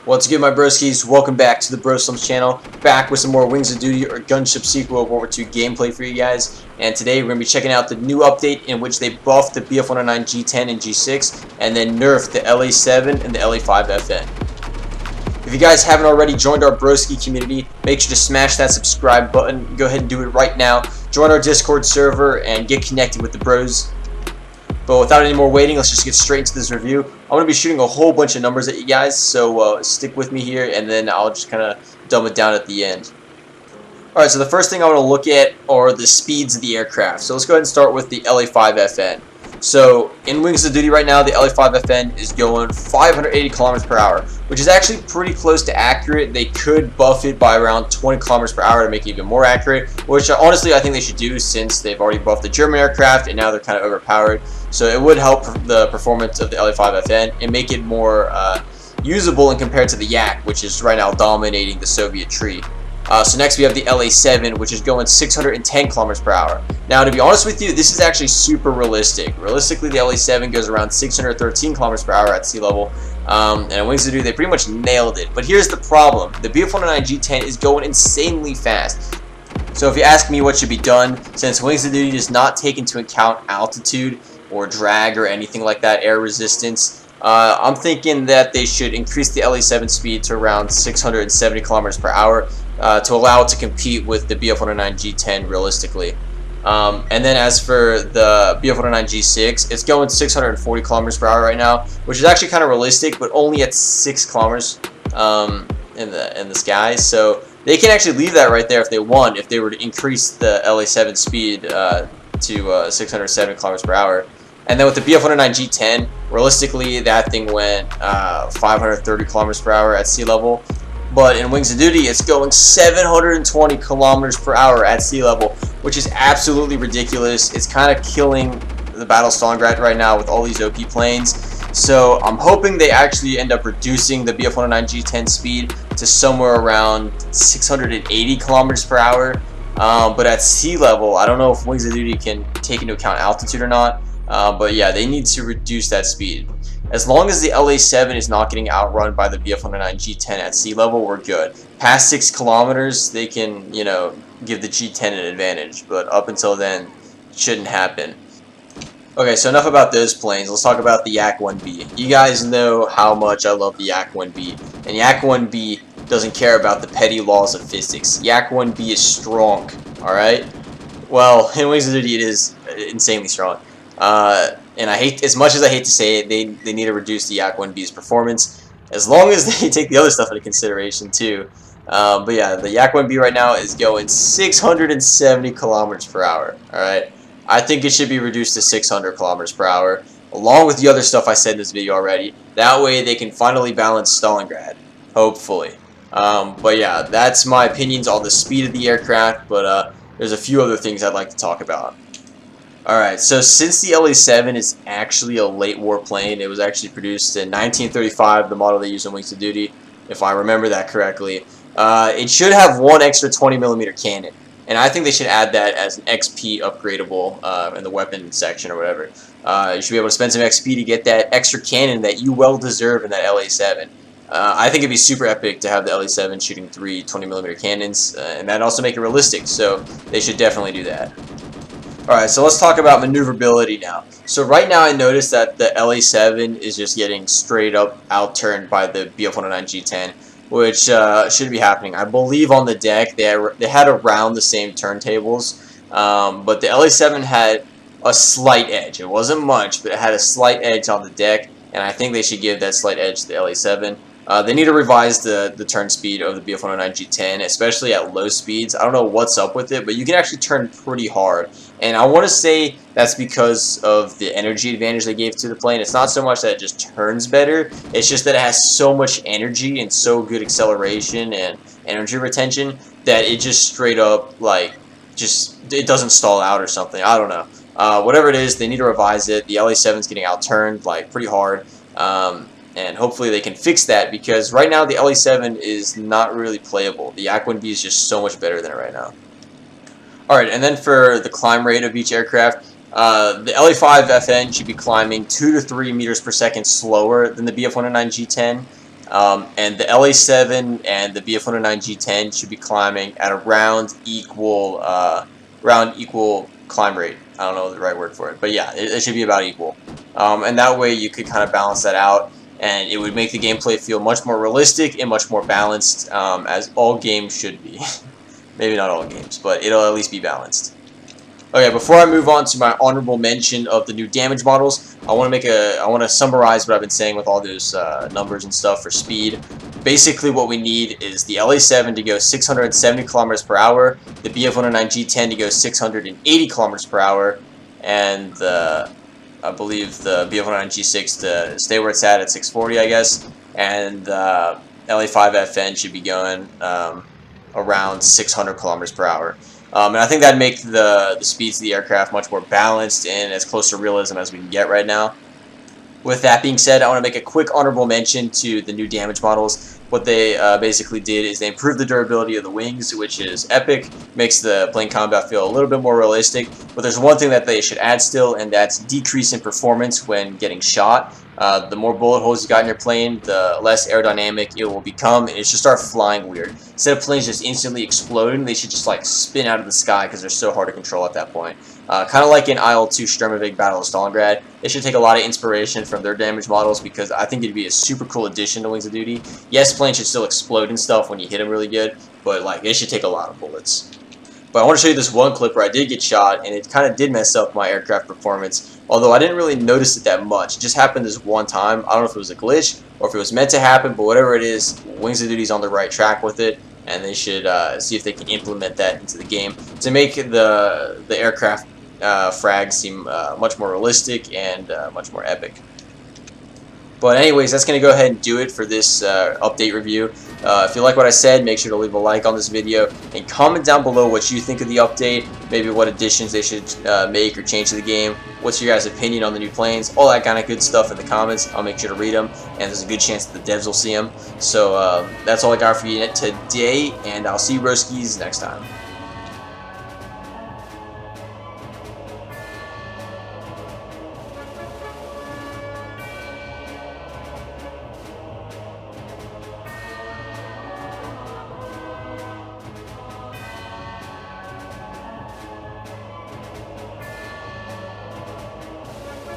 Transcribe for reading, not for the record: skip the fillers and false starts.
What's good, my broskies? Welcome back to the Broslums channel. Back with some more Wings of Duty or Gunship sequel of World War II gameplay for you guys. And today we're going to be checking out the new update in which they buffed the Bf-109-G10 and G6 and then nerfed the La-7 and the La-5 FN. If you guys haven't already joined our broski community, make sure to smash that subscribe button. Go ahead and do it right now. Join our Discord server and get connected with the bros. But without any more waiting, let's just get straight into this review. I'm going to be shooting a whole bunch of numbers at you guys, so stick with me here, and then I'll just kind of dumb it down at the end. Alright, so the first thing I want to look at are the speeds of the aircraft. So let's go ahead and start with the La-5 FN. So in Wings of Duty right now, the La-5 FN is going 580 kilometers per hour, which is actually pretty close to accurate. They could buff it by around 20 kilometers per hour to make it even more accurate, which honestly I think they should do since they've already buffed the German aircraft and now they're kind of overpowered. So it would help the performance of the La-5 FN and make it more usable and compared to the Yak, which is right now dominating the Soviet tree. So next we have the La-7, which is going 610 kilometers per hour. Now, to be honest with you, this is actually super realistic. Realistically, the La-7 goes around 613 kilometers per hour at sea level. And at Wings of Duty, they pretty much nailed it. But here's the problem. The Bf-109-G10 is going insanely fast. So if you ask me what should be done, since Wings of Duty does not take into account altitude or drag or anything like that, air resistance, I'm thinking that they should increase the La-7 speed to around 670 kilometers per hour to allow it to compete with the Bf-109-G10 realistically. And then as for the Bf-109-G6, it's going 640 kilometers per hour right now, which is actually kind of realistic, but only at 6 kilometers in the sky. So they can actually leave that right there if they want, if they were to increase the La-7 speed to 670 kilometers per hour. And then with the Bf-109-G10, realistically, that thing went 530 kilometers per hour at sea level. But in Wings of Duty, it's going 720 kilometers per hour at sea level, which is absolutely ridiculous. It's kind of killing the Battle Stalingrad right now with all these OP planes. So I'm hoping they actually end up reducing the Bf-109-G10 speed to somewhere around 680 kilometers per hour. But at sea level, I don't know if Wings of Duty can take into account altitude or not. But yeah, they need to reduce that speed. As long as the La-7 is not getting outrun by the Bf-109-G10 at sea level, we're good. Past 6 kilometers, they can, you know, give the G10 an advantage. But up until then, it shouldn't happen. Okay, so enough about those planes. Let's talk about the Yak-1B. You guys know how much I love the Yak-1B. And Yak-1B doesn't care about the petty laws of physics. Yak-1B is strong, alright? Well, in Wings of Duty, it is insanely strong. And I hate, as much as I hate to say it, they need to reduce the Yak-1B's performance, as long as they take the other stuff into consideration too. But yeah, the Yak-1B right now is going 670 kilometers per hour. All right, I think it should be reduced to 600 kilometers per hour, along with the other stuff I said in this video already. That way they can finally balance Stalingrad, hopefully. But yeah, that's my opinions on the speed of the aircraft. But there's a few other things I'd like to talk about. Alright, so since the La-7 is actually a late war plane, it was actually produced in 1935, the model they used in Wings of Duty, if I remember that correctly, it should have one extra 20mm cannon. And I think they should add that as an XP upgradable in the weapon section or whatever. You should be able to spend some XP to get that extra cannon that you well deserve in that La-7. I think it'd be super epic to have the La-7 shooting 3 20mm cannons, and that'd also make it realistic, so they should definitely do that. Alright, so let's talk about maneuverability now. So right now I noticed that the La-7 is just getting straight up outturned by the Bf-109-G10, which should be happening. I believe on the deck they had around the same turntables, but the La-7 had a slight edge. It wasn't much, but it had a slight edge on the deck, and I think they should give that slight edge to the La-7. They need to revise the turn speed of the Bf-109-G10, especially at low speeds. I don't know what's up with it, but you can actually turn pretty hard. And I want to say that's because of the energy advantage they gave to the plane. It's not so much that it just turns better, it's just that it has so much energy and so good acceleration and energy retention that it just straight up, like, it doesn't stall out or something. I don't know. Whatever it is, they need to revise it. The La-7's getting outturned, like, pretty hard. And hopefully they can fix that, because right now the La-7 is not really playable. The Yak-1B is just so much better than it right now. Alright, and then for the climb rate of each aircraft, the La-5 FN should be climbing 2 to 3 meters per second slower than the Bf-109-G10. And the La-7 and the Bf-109-G10 should be climbing at around equal climb rate. I don't know the right word for it, but yeah, it should be about equal. And that way you could kind of balance that out, and it would make the gameplay feel much more realistic and much more balanced, as all games should be. Maybe not all games, but it'll at least be balanced. Okay, before I move on to my honorable mention of the new damage models, I want to summarize what I've been saying with all those numbers and stuff for speed. Basically, what we need is the La-7 to go 670 kilometers per hour, the Bf-109-G10 to go 680 kilometers per hour, and I believe the Bf-109-G6 to stay where it's at 640, I guess, and the La-5FN should be going around 600 kilometers per hour. And I think that'd make the speeds of the aircraft much more balanced and as close to realism as we can get right now. With that being said, I want to make a quick honorable mention to the new damage models. What they basically did is they improved the durability of the wings, which is epic, makes the plane combat feel a little bit more realistic. But there's one thing that they should add still, and that's decrease in performance when getting shot. The more bullet holes you got in your plane, the less aerodynamic it will become, and it should start flying weird. Instead of planes just instantly exploding, they should just like spin out of the sky because they're so hard to control at that point. Kind of like in IL-2 Sturmovik Battle of Stalingrad, they should take a lot of inspiration from their damage models because I think it'd be a super cool addition to Wings of Duty. Yes, planes should still explode and stuff when you hit them really good, but like they should take a lot of bullets. But I want to show you this one clip where I did get shot, and it kind of did mess up my aircraft performance, although I didn't really notice it that much. It just happened this one time. I don't know if it was a glitch or if it was meant to happen, but whatever it is, Wings of Duty's on the right track with it, and they should see if they can implement that into the game to make the aircraft frags seem much more realistic and much more epic. But anyways, that's going to go ahead and do it for this update review. If you like what I said, make sure to leave a like on this video and comment down below what you think of the update, maybe what additions they should make or change to the game, what's your guys' opinion on the new planes, all that kind of good stuff in the comments. I'll make sure to read them, and there's a good chance that the devs will see them. So that's all I got for you today, and I'll see you broskies next time.